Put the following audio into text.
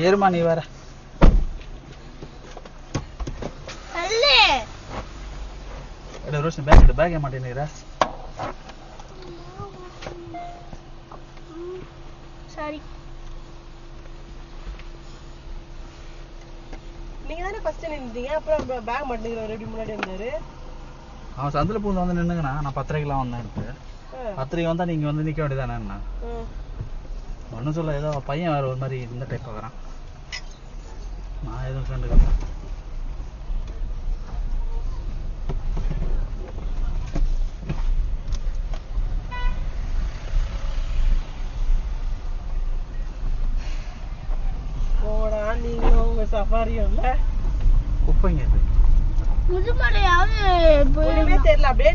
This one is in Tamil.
ஏறுமா நீ வேற. ரோஷன் பேக் எடு. பேக் மாட்டேன்னுற. சாரி. நீங்க தானே ஃபர்ஸ்ட் நின்றீங்க, அப்புறம் பேக் மாட்டேங்கிறவர் எப்படி முன்னாடி வந்தாரு? அவன் சந்தில பூந்து வந்து நின்னுங்கண்ணா. நான் 10:30க்குலாம் வந்தேன்ட்டு. 10:30 வந்தா நீங்க வந்து நிக்க வேண்டியதானே? ஒன்றும் சொல்ல, ஏதோ பையன் வேற ஒரு மாதிரி இந்த டைப் பார்க்குறான். நான் எதுவும் கண்டுக்கிறேன். போடா நீங்களும் உங்க சஃபாரியும் இல்ல. குப்பைங்க இது. முதுமலையாவது தெரியல, அப்படியே